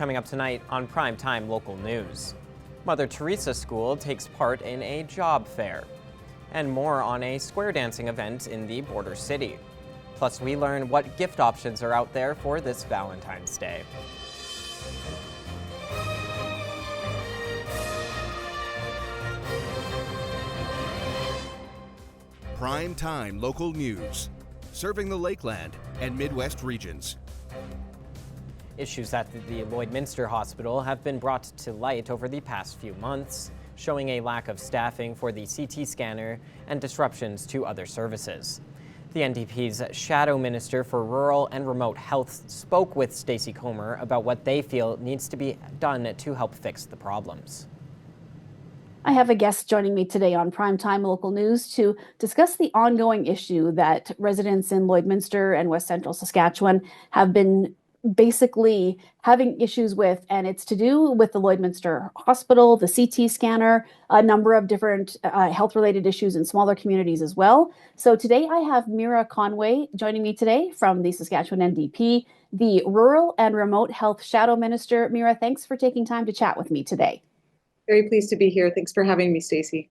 coming up tonight on Primetime Local News. Mother Teresa School takes part in a job fair. And more on a square dancing event in the border city. Plus, we learn what gift options are out there for this Valentine's Day. Primetime Local News, serving the Lakeland and Midwest regions. Issues at the Lloydminster Hospital have been brought to light over the past few months, showing a lack of staffing for the CT scanner and disruptions to other services. The NDP's Shadow Minister for Rural and Remote Health spoke with Stacey Comer about what they feel needs to be done to help fix the problems. I have a guest joining me today on Primetime Local News to discuss the ongoing issue that residents in Lloydminster and West Central Saskatchewan have been basically having issues with, and it's to do with the Lloydminster Hospital, the CT scanner, a number of different health-related issues in smaller communities as well. So today I have Mira Conway joining me today from the Saskatchewan NDP, the Rural and Remote Health Shadow Minister. Mira, thanks for taking time to chat with me today. Very pleased to be here. Thanks for having me, Stacey.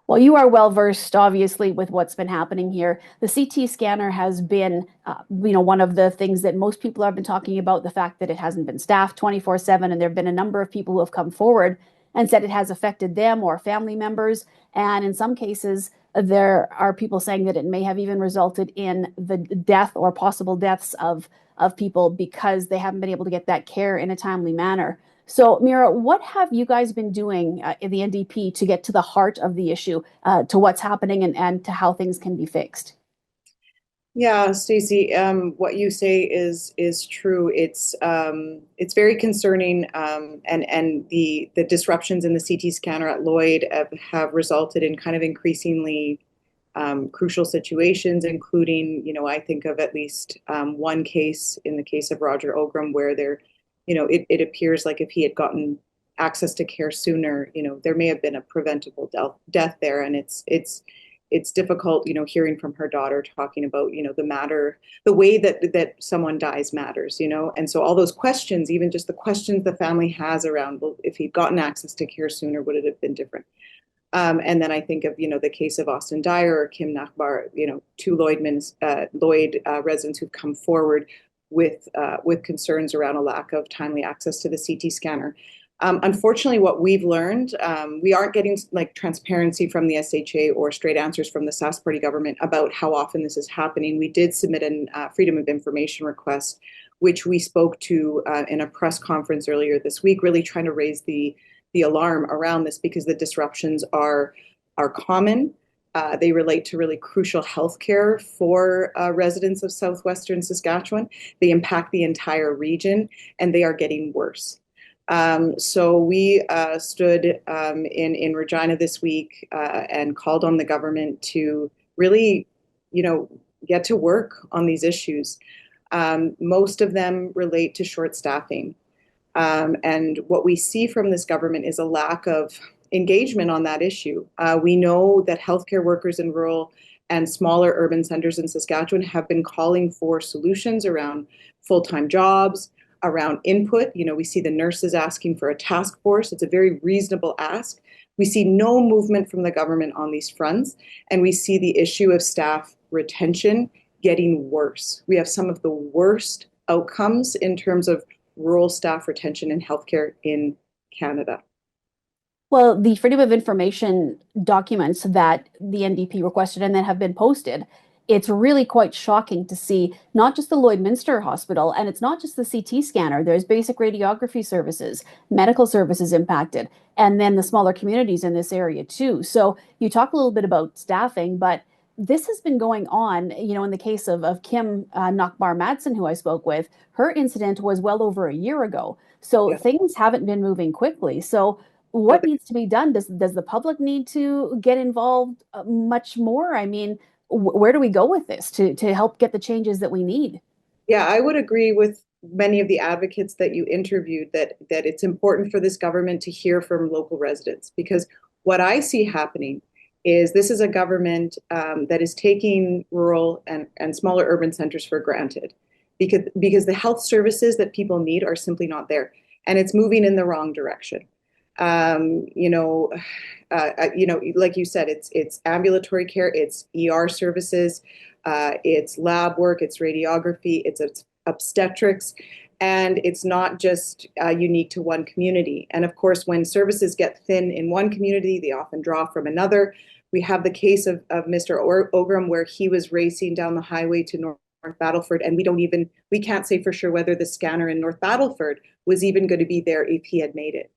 Well, you are well versed, obviously, with what's been happening here. The CT scanner has been, one of the things that most people have been talking about, the fact that it hasn't been staffed 24/7. And there have been a number of people who have come forward and said it has affected them or family members. And in some cases, there are people saying that it may have even resulted in the death or possible deaths of people because they haven't been able to get that care in a timely manner. So, Mira, what have you guys been doing in the NDP to get to the heart of the issue, to what's happening and to how things can be fixed? Yeah, Stacey, what you say is true. It's very concerning, and the disruptions in the CT scanner at Lloyd have resulted in kind of increasingly crucial situations, including, I think of at least one case in the case of Roger Ogram where it appears like if he had gotten access to care sooner, there may have been a preventable death there. And it's difficult, hearing from her daughter talking about, the way that someone dies matters, and so all those questions, even just the questions the family has around, well, if he'd gotten access to care sooner, would it have been different? And then I think of, the case of Austin Dyer or Kim Nachbar, two Lloyd residents who've come forward with concerns around a lack of timely access to the CT scanner. Unfortunately, what we've learned, we aren't getting transparency from the SHA or straight answers from the Sask Party government about how often this is happening. We did submit a Freedom of Information request, which we spoke to in a press conference earlier this week, really trying to raise the alarm around this because the disruptions are common. They relate to really crucial healthcare for residents of southwestern Saskatchewan. They impact the entire region, and they are getting worse. So we stood in Regina this week and called on the government to really, get to work on these issues. Most of them relate to short staffing. And what we see from this government is a lack of engagement on that issue. We know that healthcare workers in rural and smaller urban centers in Saskatchewan have been calling for solutions around full-time jobs, around input. We see the nurses asking for a task force. It's a very reasonable ask. We see no movement from the government on these fronts, and we see the issue of staff retention getting worse. We have some of the worst outcomes in terms of rural staff retention in healthcare in Canada. Well, the Freedom of Information documents that the NDP requested and that have been posted, it's really quite shocking to see not just the Lloydminster Hospital, and it's not just the CT scanner. There's basic radiography services, medical services impacted, and then the smaller communities in this area too. So you talk a little bit about staffing, but this has been going on, in the case of Kim Nachbar Madsen, who I spoke with, her incident was well over a year ago. So things haven't been moving quickly. So what needs to be done? Does the public need to get involved much more? I mean, where do we go with this to help get the changes that we need? Yeah, I would agree with many of the advocates that you interviewed that it's important for this government to hear from local residents, because what I see happening is this is a government that is taking rural and smaller urban centers for granted because the health services that people need are simply not there. and it's moving in the wrong direction. Like you said, it's ambulatory care, it's ER services, it's lab work, it's radiography, it's obstetrics, and it's not just unique to one community. And of course, when services get thin in one community, they often draw from another. We have the case of Mr. Ogram, where he was racing down the highway to North Battleford, and we can't say for sure whether the scanner in North Battleford was even going to be there if he had made it.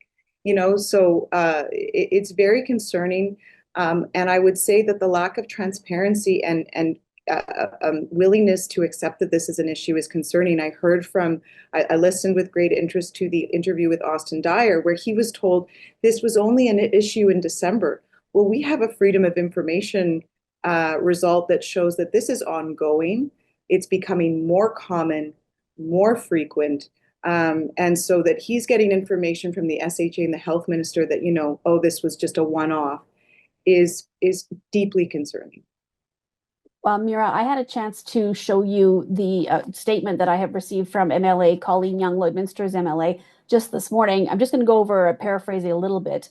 So it's very concerning. And I would say that the lack of transparency and willingness to accept that this is an issue is concerning. I listened with great interest to the interview with Austin Dyer, where he was told this was only an issue in December. Well, we have a Freedom of Information result that shows that this is ongoing. It's becoming more common, more frequent. And so that he's getting information from the SHA and the health minister that, this was just a one-off is deeply concerning. Well, Mira, I had a chance to show you the statement that I have received from MLA Colleen Young, Lloydminster's MLA, just this morning. I'm just going to go over, paraphrasing a little bit.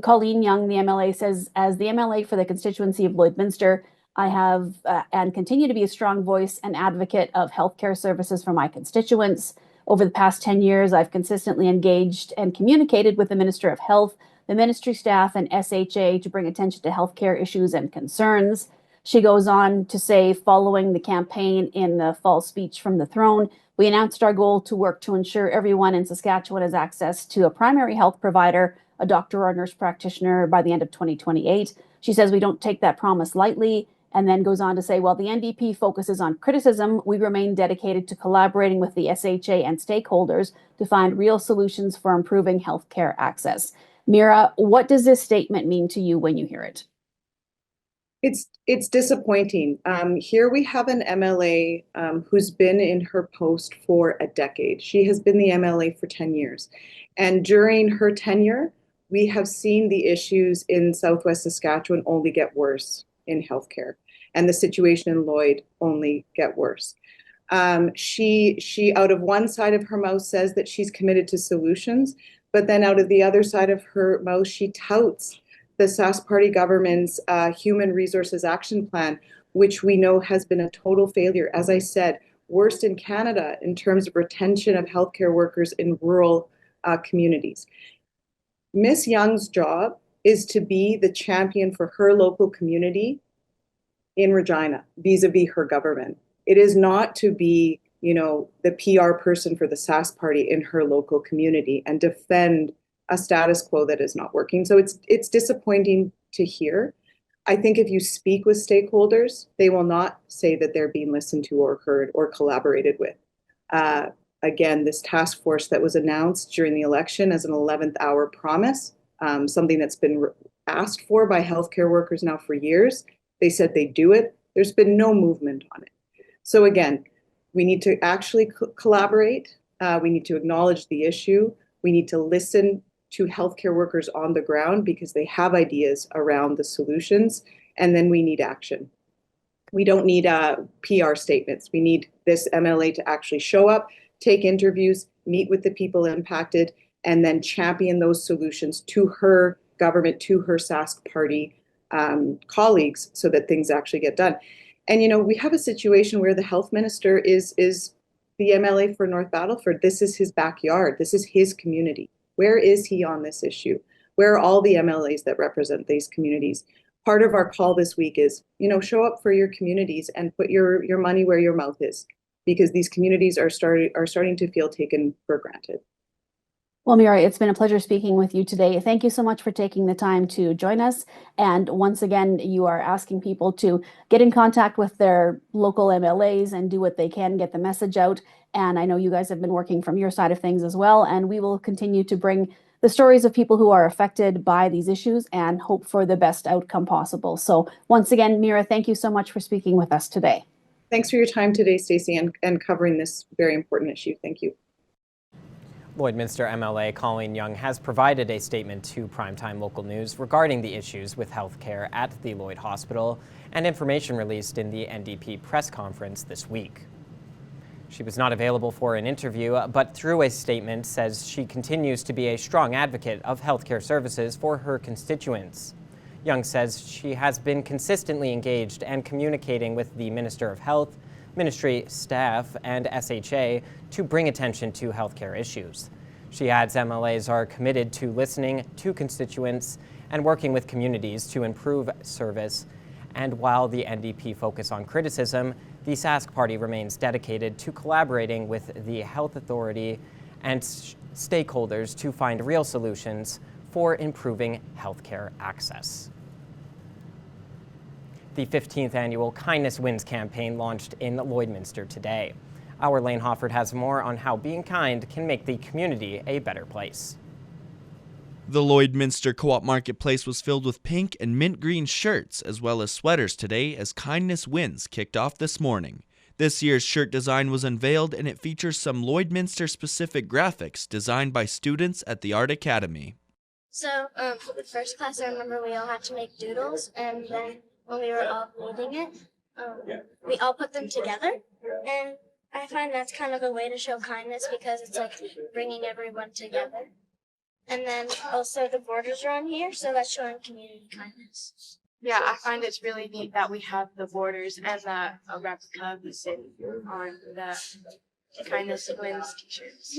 Colleen Young, the MLA, says, as the MLA for the constituency of Lloydminster, I have and continue to be a strong voice and advocate of healthcare services for my constituents. Over the past 10 years, I've consistently engaged and communicated with the Minister of Health, the ministry staff, and SHA to bring attention to healthcare issues and concerns. She goes on to say, following the campaign in the fall speech from the throne, we announced our goal to work to ensure everyone in Saskatchewan has access to a primary health provider, a doctor or nurse practitioner by the end of 2028. She says we don't take that promise lightly, and then goes on to say, while the NDP focuses on criticism, we remain dedicated to collaborating with the SHA and stakeholders to find real solutions for improving healthcare access. Mira, what does this statement mean to you when you hear it? It's disappointing. Here we have an MLA who's been in her post for a decade. She has been the MLA for 10 years. And during her tenure, we have seen the issues in Southwest Saskatchewan only get worse in healthcare, and the situation in Lloyd only get worse. She out of one side of her mouth says that she's committed to solutions, but then out of the other side of her mouth, she touts the Sask Party government's Human Resources Action Plan, which we know has been a total failure. As I said, worst in Canada in terms of retention of healthcare workers in rural communities. Ms. Young's job is to be the champion for her local community in Regina, vis-a-vis her government. It is not to be, the PR person for the Sask Party in her local community and defend a status quo that is not working. So it's disappointing to hear. I think if you speak with stakeholders, they will not say that they're being listened to or heard or collaborated with. Again, this task force that was announced during the election as an 11th hour promise, something that's been asked for by healthcare workers now for years. They said they'd do it. There's been no movement on it. So again, we need to actually collaborate. We need to acknowledge the issue. We need to listen to healthcare workers on the ground because they have ideas around the solutions, and then we need action. We don't need PR statements. We need this MLA to actually show up, take interviews, meet with the people impacted, and then champion those solutions to her government, to her Sask Party colleagues so that things actually get done. And, we have a situation where the health minister is the MLA for North Battleford. This is his backyard. This is his community. Where is he on this issue? Where are all the MLAs that represent these communities? Part of our call this week is, show up for your communities and put your money where your mouth is, because these communities are starting to feel taken for granted. Well, Mira, it's been a pleasure speaking with you today. Thank you so much for taking the time to join us. And once again, you are asking people to get in contact with their local MLAs and do what they can, get the message out. And I know you guys have been working from your side of things as well. And we will continue to bring the stories of people who are affected by these issues and hope for the best outcome possible. So once again, Mira, thank you so much for speaking with us today. Thanks for your time today, Stacey, and covering this very important issue. Thank you. Lloydminster MLA Colleen Young has provided a statement to Primetime Local News regarding the issues with healthcare at the Lloyd Hospital and information released in the NDP press conference this week. She was not available for an interview, but through a statement says she continues to be a strong advocate of healthcare services for her constituents. Young says she has been consistently engaged and communicating with the Minister of Health, ministry staff, and SHA to bring attention to healthcare issues. She adds MLAs are committed to listening to constituents and working with communities to improve service. And while the NDP focus on criticism, the Sask Party remains dedicated to collaborating with the Health Authority and stakeholders to find real solutions for improving healthcare access. The 15th annual Kindness Wins campaign launched in Lloydminster today. Our Lane Hofford has more on how being kind can make the community a better place. The Lloydminster Co-op Marketplace was filled with pink and mint green shirts as well as sweaters today as Kindness Wins kicked off this morning. This year's shirt design was unveiled and it features some Lloydminster specific graphics designed by students at the Art Academy. So for the first class, I remember we all had to make doodles, and then when we were all holding it, we all put them together, and I find that's kind of a way to show kindness because it's like bringing everyone together. And then also the borders are on here, so that's showing community kindness. Yeah, I find it's really neat that we have the borders and that a replica of the city on the Kindness Wins t-shirts.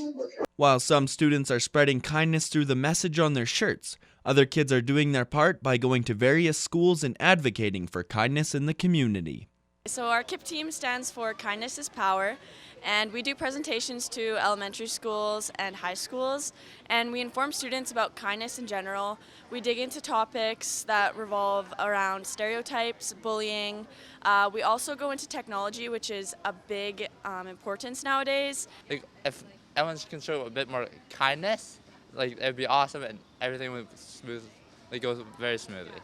While some students are spreading kindness through the message on their shirts, other kids are doing their part by going to various schools and advocating for kindness in the community. So our KIP team stands for Kindness is Power, and we do presentations to elementary schools and high schools, and we inform students about kindness in general. We dig into topics that revolve around stereotypes, bullying. We also go into technology, which is a big importance nowadays. Like, if everyone can show a bit more kindness, like it'd be awesome, and everything would go very smoothly.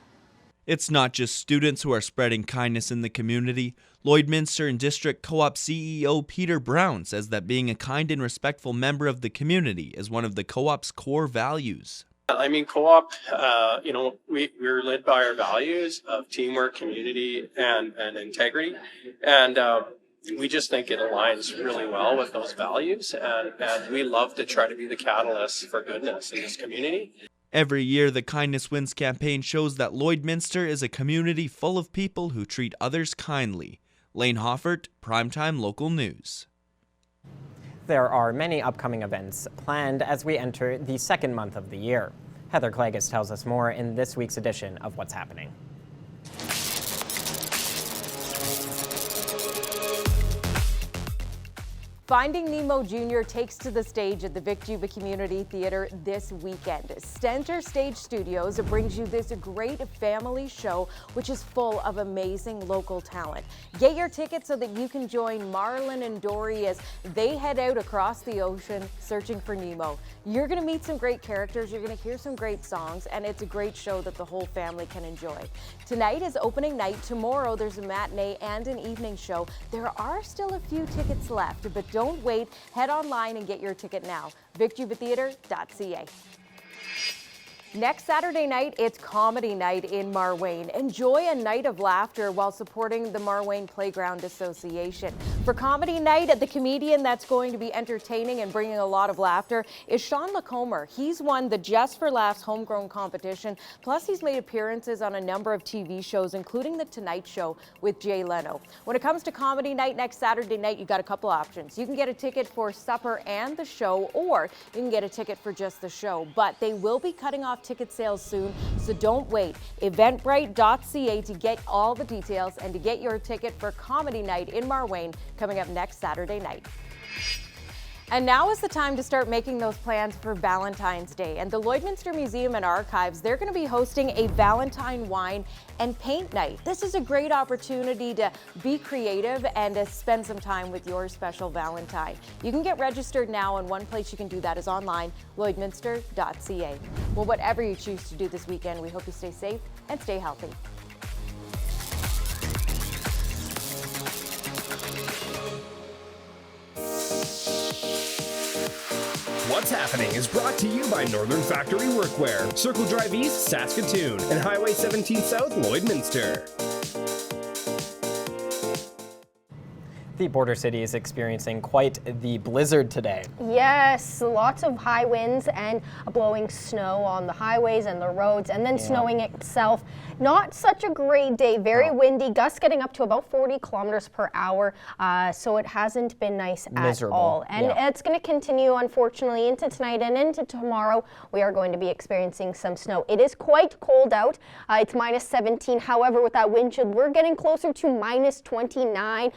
It's not just students who are spreading kindness in the community. Lloydminster and District Co-op CEO Peter Brown says that being a kind and respectful member of the community is one of the co-op's core values. I mean, co-op, we're led by our values of teamwork, community, and integrity. And we just think it aligns really well with those values. And we love to try to be the catalyst for goodness in this community. Every year, the Kindness Wins campaign shows that Lloydminster is a community full of people who treat others kindly. Lane Hoffert, Primetime Local News. There are many upcoming events planned as we enter the second month of the year. Heather Klages tells us more in this week's edition of What's Happening. Finding Nemo Jr. takes to the stage at the Vic Juba Community Theatre this weekend. Center Stage Studios brings you this great family show, which is full of amazing local talent. Get your tickets so that you can join Marlon and Dory as they head out across the ocean searching for Nemo. You're going to meet some great characters, you're going to hear some great songs, and it's a great show that the whole family can enjoy. Tonight is opening night. Tomorrow there's a matinee and an evening show. There are still a few tickets left, but don't wait. Head online and get your ticket now. VicJubaTheatre.ca. Next Saturday night, it's Comedy Night in Marwayne. Enjoy a night of laughter while supporting the Marwayne Playground Association. For Comedy Night, the comedian that's going to be entertaining and bringing a lot of laughter is Sean Lacomer. He's won the Just for Laughs homegrown competition, plus he's made appearances on a number of TV shows, including The Tonight Show with Jay Leno. When it comes to Comedy Night next Saturday night, you got a couple options. You can get a ticket for supper and the show, or you can get a ticket for just the show, but they will be cutting off ticket sales soon, so don't wait. Eventbrite.ca to get all the details and to get your ticket for Comedy Night in Marwayne coming up next Saturday night. And now is the time to start making those plans for Valentine's Day. And the Lloydminster Museum and Archives, they're going to be hosting a Valentine wine and paint night. This is a great opportunity to be creative and to spend some time with your special Valentine. You can get registered now, and one place you can do that is online, lloydminster.ca. Well, whatever you choose to do this weekend, we hope you stay safe and stay healthy. What's Happening is brought to you by Northern Factory Workwear, Circle Drive East, Saskatoon, and Highway 17 South, Lloydminster. The border city is experiencing quite the blizzard today. Yes, lots of high winds and blowing snow on the highways and the roads, and then snowing itself. Not such a great day, very windy, gusts getting up to about 40 kilometers per hour, so it hasn't been nice at all. And it's going to continue, unfortunately, into tonight and into tomorrow. We are going to be experiencing some snow. It is quite cold out. It's minus 17. However, with that wind chill, we're getting closer to minus 29.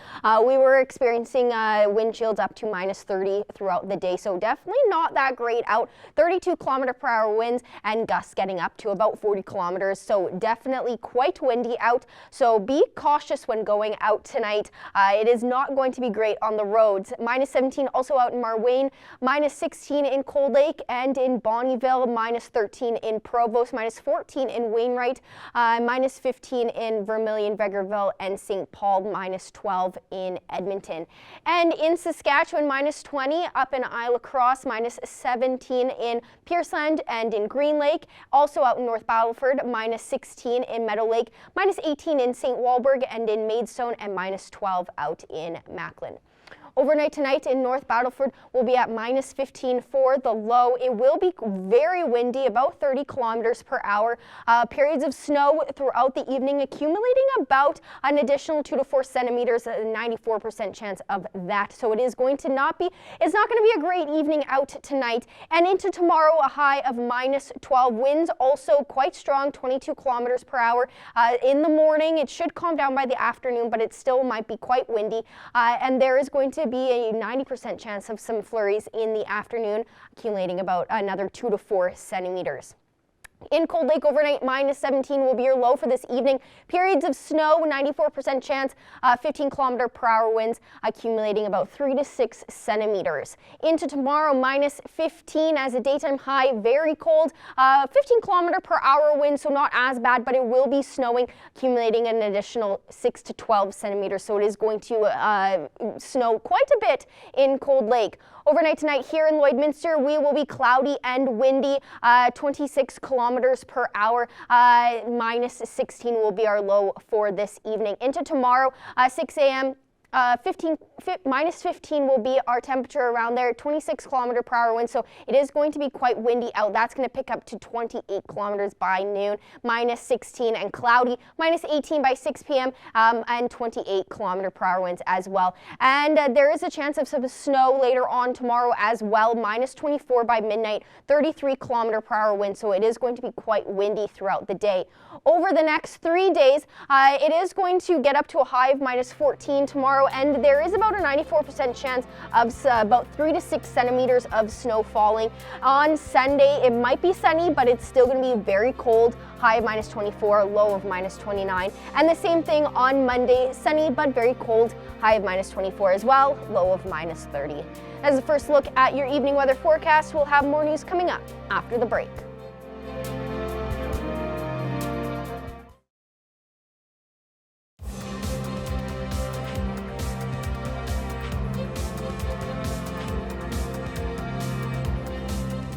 We were experiencing wind chills up to minus 30 throughout the day, so definitely not that great out. 32 kilometer per hour winds and gusts getting up to about 40 kilometers, so definitely quite windy out, so be cautious when going out tonight. It is not going to be great on the roads. Minus 17 also out in Marwayne, minus 16 in Cold Lake and in Bonnyville, minus 13 in Provost, minus 14 in Wainwright, minus 15 in Vermilion, Vegreville, and St. Paul, minus 12 in Edmonton. And in Saskatchewan, minus 20 up in Isle Cross, minus 17 in Pierceland and in Green Lake, also out in North Battleford, minus 16 in Meadow Lake, minus 18 in St. Walburg and in Maidstone, and minus 12 out in Macklin. Overnight tonight in North Battleford will be at minus 15 for the low. It will be very windy, about 30 kilometers per hour. Periods of snow throughout the evening, accumulating about an additional 2 to 4 centimeters, a 94% chance of that. So it's not going to be a great evening out tonight. And into tomorrow, a high of minus 12. Winds also quite strong, 22 kilometers per hour. In the morning, it should calm down by the afternoon, but it still might be quite windy. And there is going to be a 90% chance of some flurries in the afternoon, accumulating about another 2 to 4 centimeters. In Cold Lake overnight, minus 17 will be your low for this evening. Periods of snow, 94% chance, 15 kilometer per hour winds, accumulating about 3 to 6 centimeters. Into tomorrow, minus 15 as a daytime high, very cold, 15 kilometer per hour wind, so not as bad, but it will be snowing, accumulating an additional 6 to 12 centimeters. So it is going to snow quite a bit in Cold Lake. Overnight tonight here in Lloydminster, we will be cloudy and windy, 26 kilometers per hour. Minus 16 will be our low for this evening. Into tomorrow, 6 a.m., minus 15 will be our temperature around there, 26 kilometer per hour wind, so it is going to be quite windy out. That's going to pick up to 28 kilometers by noon, minus 16 and cloudy, minus 18 by 6 p.m. And 28 kilometer per hour winds as well. And there is a chance of some snow later on tomorrow as well, minus 24 by midnight, 33 kilometer per hour wind, so it is going to be quite windy throughout the day. Over the next 3 days, it is going to get up to a high of minus 14 tomorrow, and there is about a 94% chance of about 3 to 6 centimeters of snow falling. On Sunday, it might be sunny, but it's still going to be very cold, high of minus 24, low of minus 29. And the same thing on Monday, sunny but very cold, high of minus 24 as well, low of minus 30. As a first look at your evening weather forecast, we'll have more news coming up after the break.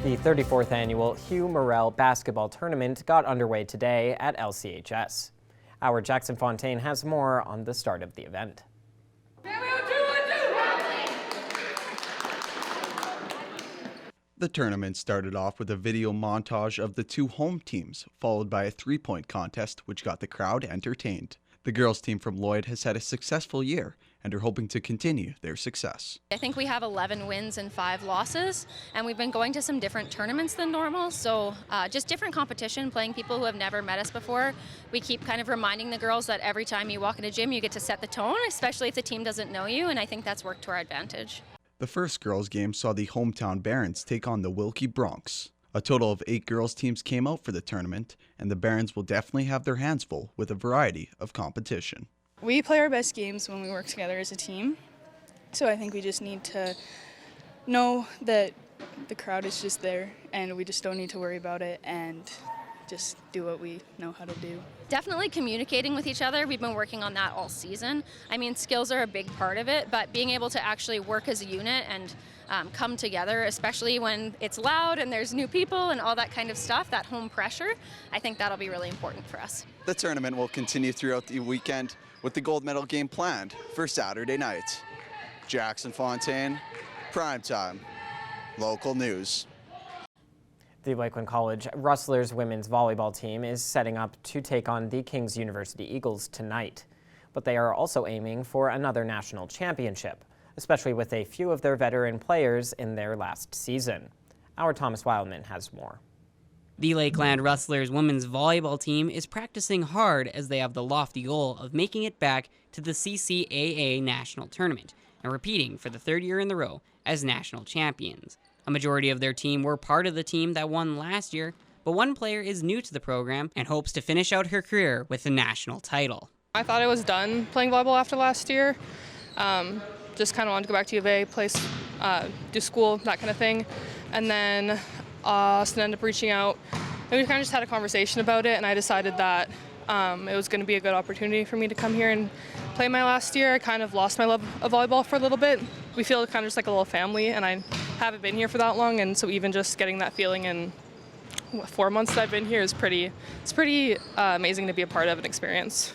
The 34th annual Hugh Morrell Basketball Tournament got underway today at LCHS. Our Jackson Fontaine has more on the start of the event. The tournament started off with a video montage of the two home teams, followed by a three-point contest which got the crowd entertained. The girls team from Lloyd has had a successful year and are hoping to continue their success. I think we have 11 wins and 5 losses, and we've been going to some different tournaments than normal, so just different competition, playing people who have never met us before. We keep kind of reminding the girls that every time you walk in a gym, you get to set the tone, especially if the team doesn't know you, and I think that's worked to our advantage. The first girls game saw the hometown Barons take on the Wilkie Bronx. A total of 8 girls teams came out for the tournament, and the Barons will definitely have their hands full with a variety of competition. We play our best games when we work together as a team, so I think we just need to know that the crowd is just there and we just don't need to worry about it and just do what we know how to do. Definitely communicating with each other. We've been working on that all season. I mean, skills are a big part of it, but being able to actually work as a unit and come together, especially when it's loud and there's new people and all that kind of stuff, that home pressure, I think that'll be really important for us. The tournament will continue throughout the weekend with the gold medal game planned for Saturday night. Jackson Fontaine, Primetime, Local News. The Lakeland College Rustlers women's volleyball team is setting up to take on the King's University Eagles tonight. But they are also aiming for another national championship, especially with a few of their veteran players in their last season. Our Thomas Wildman has more. The Lakeland Rustlers women's volleyball team is practicing hard as they have the lofty goal of making it back to the CCAA National Tournament and repeating for the third year in a row as national champions. A majority of their team were part of the team that won last year, but one player is new to the program and hopes to finish out her career with a national title. I thought I was done playing volleyball after last year. Just kind of wanted to go back to U of A, play, do school, that kind of thing. And then Austin ended up reaching out, and we kind of just had a conversation about it, and I decided that it was going to be a good opportunity for me to come here and play my last year. I kind of lost my love of volleyball for a little bit. We feel kind of just like a little family, and I haven't been here for that long, and so even just getting that feeling in 4 months that I've been here is pretty amazing to be a part of an experience.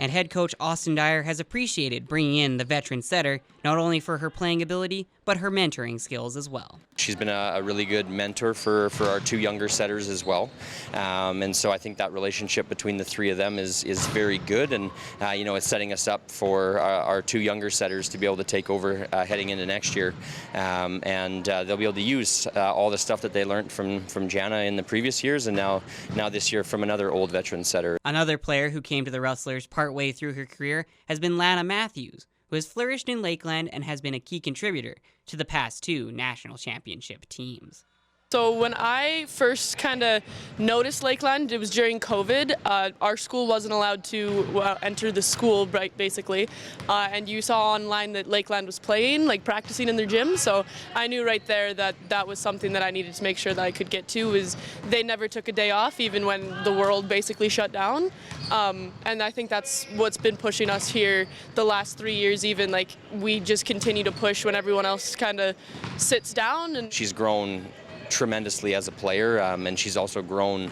And head coach Austin Dyer has appreciated bringing in the veteran setter, not only for her playing ability, but her mentoring skills as well. She's been a really good mentor for our two younger setters as well. And so I think that relationship between the three of them is very good. And, it's setting us up for our two younger setters to be able to take over heading into next year. And they'll be able to use all the stuff that they learned from Jana in the previous years and now this year from another old veteran setter. Another player who came to the Rustlers partway through her career has been Lana Matthews, who has flourished in Lakeland and has been a key contributor to the past two national championship teams. So when I first kind of noticed Lakeland, it was during COVID. Our school wasn't allowed to enter the school, right, basically. And you saw online that Lakeland was playing, like practicing in their gym. So I knew right there that that was something that I needed to make sure that I could get to. Is they never took a day off, even when the world basically shut down. And I think that's what's been pushing us here the last 3 years. Even like we just continue to push when everyone else kind of sits down. And she's grown tremendously as a player, and she's also grown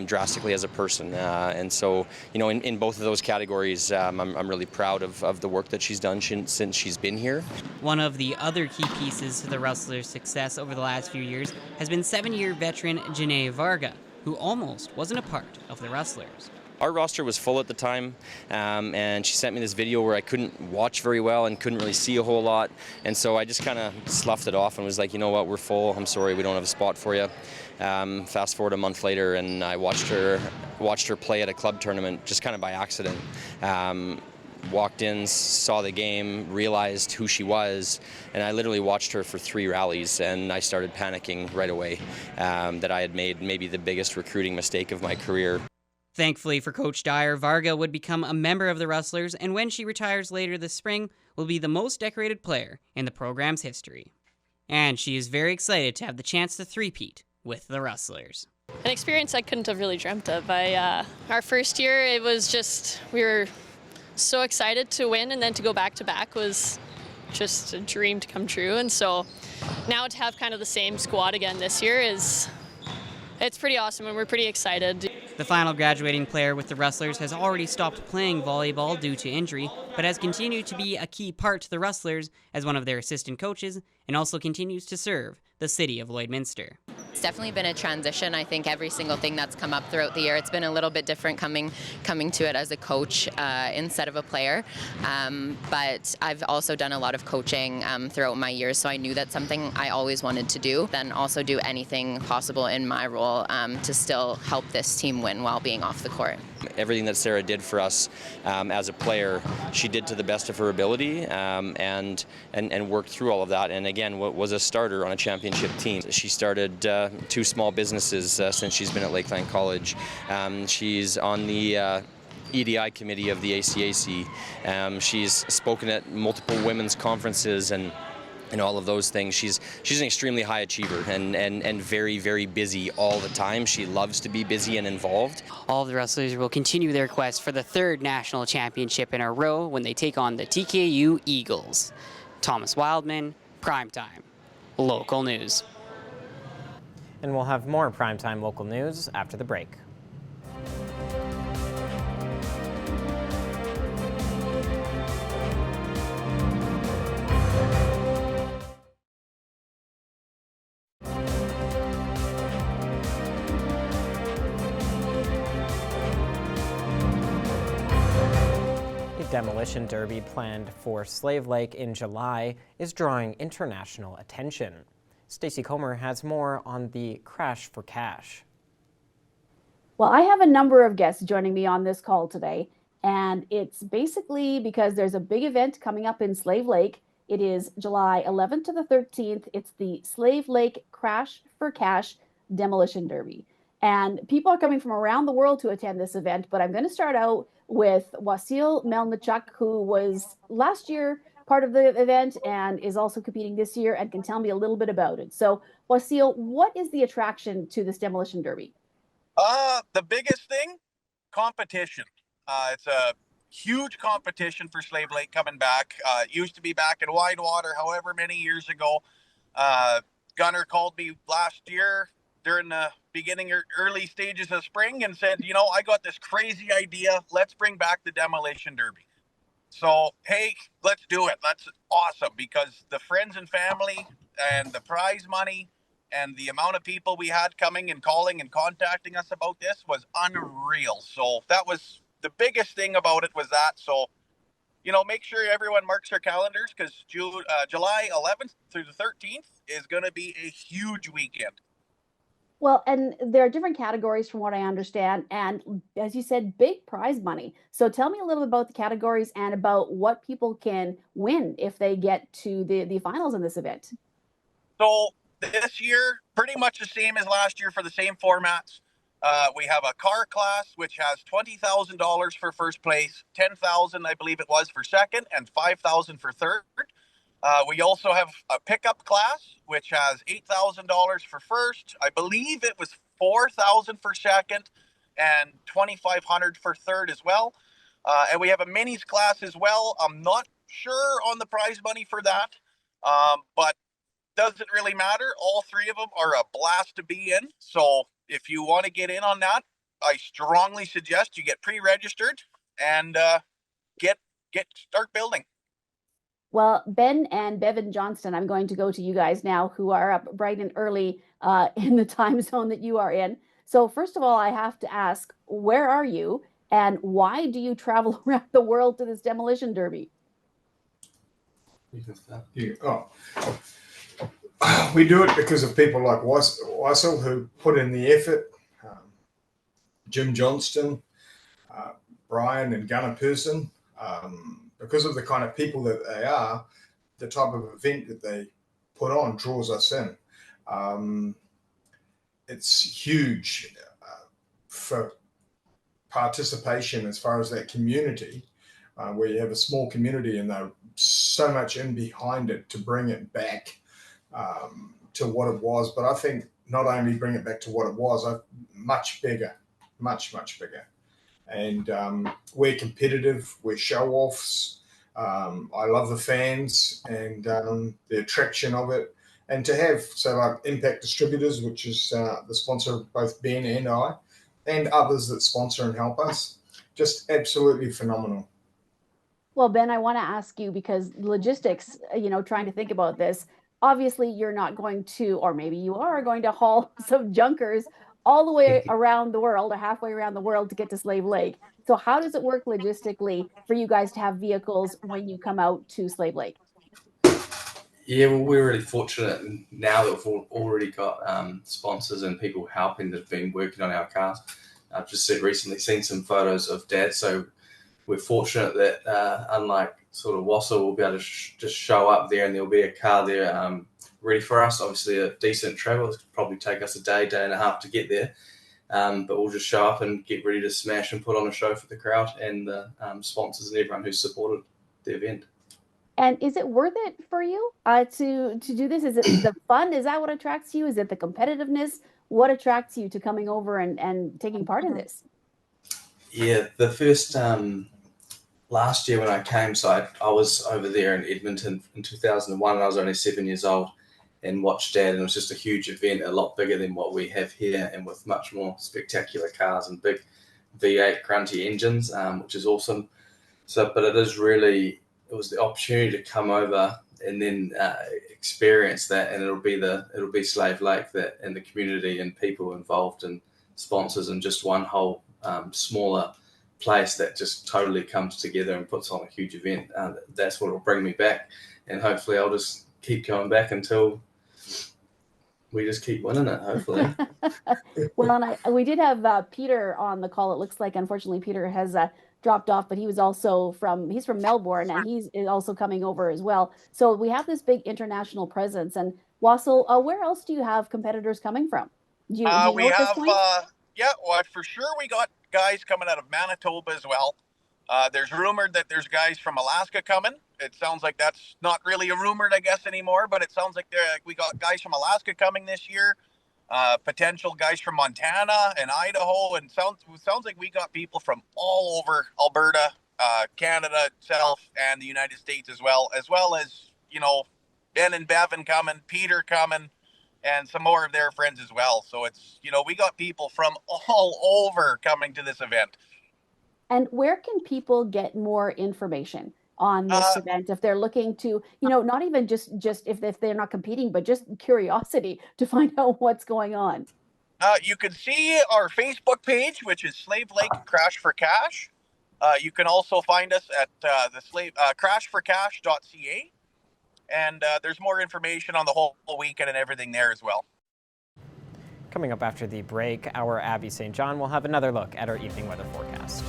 drastically as a person. And so, in both of those categories, I'm really proud of the work that she's done since she's been here. One of the other key pieces to the Rustlers' success over the last few years has been 7-year veteran Janae Varga, who almost wasn't a part of the Rustlers. Our roster was full at the time, and she sent me this video where I couldn't watch very well and couldn't really see a whole lot, and so I just kind of sloughed it off and was like, you know what, we're full, I'm sorry, we don't have a spot for you. Fast forward a month later, and I watched her play at a club tournament just kind of by accident. Walked in, saw the game, realized who she was, and I literally watched her for 3 rallies, and I started panicking right away that I had made maybe the biggest recruiting mistake of my career. Thankfully for Coach Dyer, Varga would become a member of the Rustlers, and when she retires later this spring, will be the most decorated player in the program's history. And she is very excited to have the chance to three-peat with the Rustlers. An experience I couldn't have really dreamt of. Our first year, it was just, we were so excited to win, and then to go back-to-back was just a dream to come true. And so now to have kind of the same squad again this year it's pretty awesome, and we're pretty excited. The final graduating player with the Rustlers has already stopped playing volleyball due to injury, but has continued to be a key part to the Rustlers as one of their assistant coaches, and also continues to serve the city of Lloydminster. It's definitely been a transition. I think every single thing that's come up throughout the year, it's been a little bit different coming to it as a coach instead of a player. But I've also done a lot of coaching throughout my years, so I knew that's something I always wanted to do. Then also do anything possible in my role to still help this team win while being off the court. Everything that Sarah did for us as a player, she did to the best of her ability, and worked through all of that. And again, was a starter on a championship team. She started 2 small businesses since she's been at Lakeland College. She's on the EDI committee of the ACAC. She's spoken at multiple women's conferences and all of those things. She's an extremely high achiever and very, very busy all the time. She loves to be busy and involved. All of the Rustlers will continue their quest for the 3rd national championship in a row when they take on the TKU Eagles. Thomas Wildman, Primetime, Local News. And we'll have more Primetime Local News after the break. demolition derby planned for Slave Lake in July is drawing international attention. Stacey Comer has more on the Crash for Cash. Well, I have a number of guests joining me on this call today, and it's basically because there's a big event coming up in Slave Lake. It is July 11th to the 13th. It's the Slave Lake Crash for Cash Demolition Derby. And people are coming from around the world to attend this event, but I'm going to start out with Wasil Melnichuk, who was last year part of the event and is also competing this year and can tell me a little bit about it. So, Wasil, what is the attraction to this Demolition Derby? The biggest thing, competition. It's a huge competition for Slave Lake coming back. It used to be back in Widewater, however many years ago. Gunner called me last year during the beginning or early stages of spring and said, you know, I got this crazy idea. Let's bring back the Demolition Derby. So, hey, let's do it. That's awesome because the friends and family and the prize money and the amount of people we had coming and calling and contacting us about this was unreal. So that was the biggest thing about it was that. So, you know, make sure everyone marks their calendars because July 11th through the 13th is going to be a huge weekend. Well, and there are different categories from what I understand. And as you said, big prize money. So tell me a little bit about the categories and about what people can win if they get to the finals in this event. So this year, pretty much the same as last year for the same formats. We have a car class, which has $20,000 for first place, $10,000, I believe it was, for second, and $5,000 for third. We also have a pickup class, which has $8,000 for first. I believe it was $4,000 for second and $2,500 for third as well. And we have a minis class as well. I'm not sure on the prize money for that, but doesn't really matter. All three of them are a blast to be in. So if you want to get in on that, I strongly suggest you get pre-registered and start building. Well, Ben and Bevan Johnston, I'm going to go to you guys now who are up bright and early in the time zone that you are in. So first of all, I have to ask, where are you and why do you travel around the world to this Demolition Derby? We do it because of people like Wasil who put in the effort, Jim Johnston, Brian and Gunnar Person. Because of the kind of people that they are, the type of event that they put on draws us in. It's huge for participation as far as that community, where you have a small community and they're so much in behind it to bring it back to what it was. But I think not only bring it back to what it was, much bigger, much bigger. And we're competitive, we're show-offs. I love the fans and the attraction of it. And to have, like Impact Distributors, which is the sponsor of both Ben and I, and others that sponsor and help us, just absolutely phenomenal. Well, Ben, I want to ask you because logistics, trying to think about this, obviously you're not going to, or maybe you are going to haul some junkers all the way around the world or halfway around the world to get to Slave Lake. So how does it work logistically for you guys to have vehicles when you come out to Slave Lake? Yeah, well, we're really fortunate now that we've already got sponsors and people helping that have been working on our cars. I've just recently seen some photos of Dad, so we're fortunate that unlike sort of Wasil, we'll be able to just show up there and there'll be a car there ready for us. Obviously a decent travel. It'll probably take us a day and a half to get there. But we'll just show up and get ready to smash and put on a show for the crowd and the sponsors and everyone who supported the event. And is it worth it for you to do this? Is it the fun? Is that what attracts you? Is it the competitiveness? What attracts you to coming over and taking part in this? Yeah, the first last year when I came, so I was over there in Edmonton in 2001 and I was only 7 years old and watched Dad, and it was just a huge event, a lot bigger than what we have here and with much more spectacular cars and big V8 grunty engines, which is awesome. So, but it was the opportunity to come over and then experience that, and it'll be Slave Lake that and the community and people involved and sponsors and just one whole smaller place that just totally comes together and puts on a huge event. That's what will bring me back, and hopefully I'll just keep going back until we just keep winning it, hopefully. Well, and we did have Peter on the call. It looks like, unfortunately, Peter has dropped off, but he was also he's from Melbourne, and he's also coming over as well. So we have this big international presence. And Wasil, where else do you have competitors coming from? Do you know we at this have, point? well, for sure we got guys coming out of Manitoba as well. There's rumored that there's guys from Alaska coming. It sounds like that's not really a rumored, I guess, anymore, but it sounds like we got guys from Alaska coming this year, potential guys from Montana and Idaho, and sounds like we got people from all over Alberta, Canada itself, and the United States as well as, Ben and Bevan coming, Peter coming, and some more of their friends as well. So it's, we got people from all over coming to this event. And where can people get more information on this event if they're looking to, not even just if they're not competing, but just curiosity to find out what's going on? You can see our Facebook page, which is Slave Lake Crash for Cash. You can also find us at crashforcash.ca. And there's more information on the whole weekend and everything there as well. Coming up after the break, our Abby St. John will have another look at our evening weather forecast.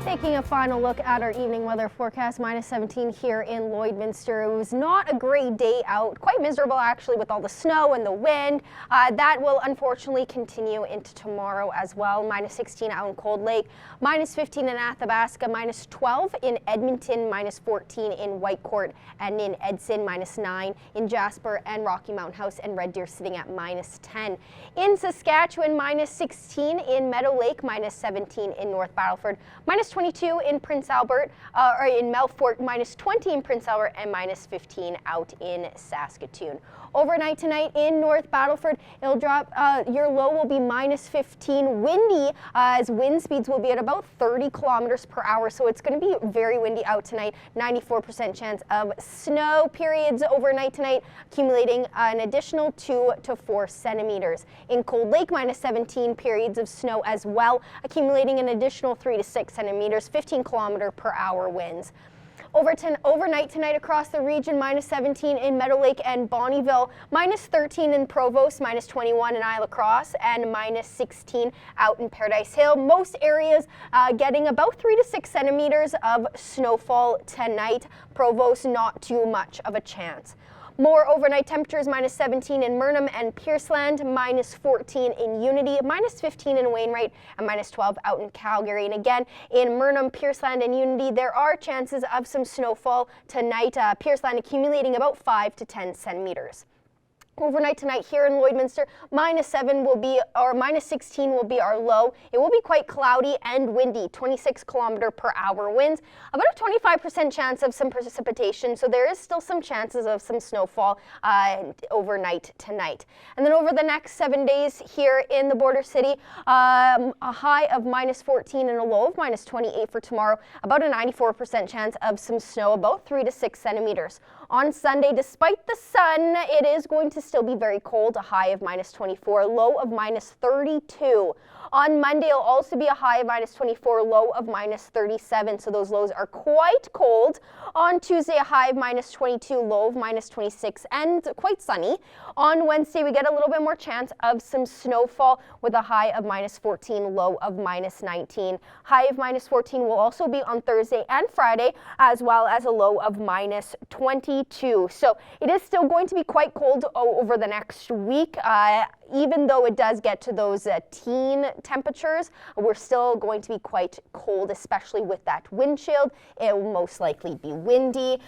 Taking a final look at our evening weather forecast, -17 here in Lloydminster. It was not a great day out, quite miserable actually with all the snow and the wind. That will unfortunately continue into tomorrow as well. -16 out in Cold Lake, -15 in Athabasca, -12 in Edmonton, -14 in Whitecourt, and in Edson, -9 in Jasper and Rocky Mountain House, and Red Deer sitting at -10. In Saskatchewan, -16 in Meadow Lake, -17 in North Battleford, -22 in Prince Albert, or in Melfort, -20 in Prince Albert, and -15 out in Saskatoon. Overnight tonight in North Battleford, it'll drop, your low will be -15, windy, as wind speeds will be at about 30 kilometers per hour, so it's going to be very windy out tonight. 94% chance of snow periods overnight tonight, accumulating an additional 2 to 4 centimeters. In Cold Lake, -17 periods of snow as well, accumulating an additional 3 to 6 centimeters, 15 kilometer per hour winds. Overnight tonight across the region, -17 in Meadow Lake and Bonnyville, -13 in Provost, -21 in Isla Crosse, and -16 out in Paradise Hill. Most areas getting about 3 to 6 centimeters of snowfall tonight. Provost, not too much of a chance. More overnight temperatures, -17 in Murnum and Pierceland, -14 in Unity, -15 in Wainwright, and -12 out in Calgary. And again, in Murnum, Pierceland, and Unity, there are chances of some snowfall tonight. Pierceland accumulating about 5 to 10 centimeters. Overnight tonight here in Lloydminster, -7 will be, or -16 will be our low. It will be quite cloudy and windy, 26 kilometer per hour winds, about a 25% chance of some precipitation, so there is still some chances of some snowfall overnight tonight. And then over the next 7 days here in the border city, a high of -14 and a low of -28 for tomorrow, about a 94% chance of some snow, about 3 to 6 centimeters. On Sunday, despite the sun, it is going to still be very cold, a high of -24, low of -32. On Monday, it'll also be a high of -24, low of -37, so those lows are quite cold. On Tuesday, a high of -22, low of -26, and quite sunny. On Wednesday, we get a little bit more chance of some snowfall with a high of -14, low of -19. High of -14 will also be on Thursday and Friday, as well as a low of -22. So it is still going to be quite cold over the next week. Even though it does get to those teen temperatures, we're still going to be quite cold, especially with that wind chill. It will most likely be windy,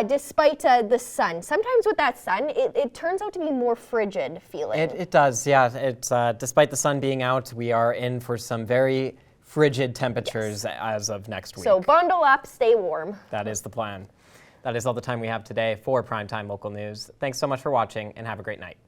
despite the sun. Sometimes with that sun, it turns out to be more frigid feeling. It does, yeah. It's despite the sun being out, we are in for some very frigid temperatures as of next week. So bundle up, stay warm. That is the plan. That is all the time we have today for Primetime Local News. Thanks so much for watching, and have a great night.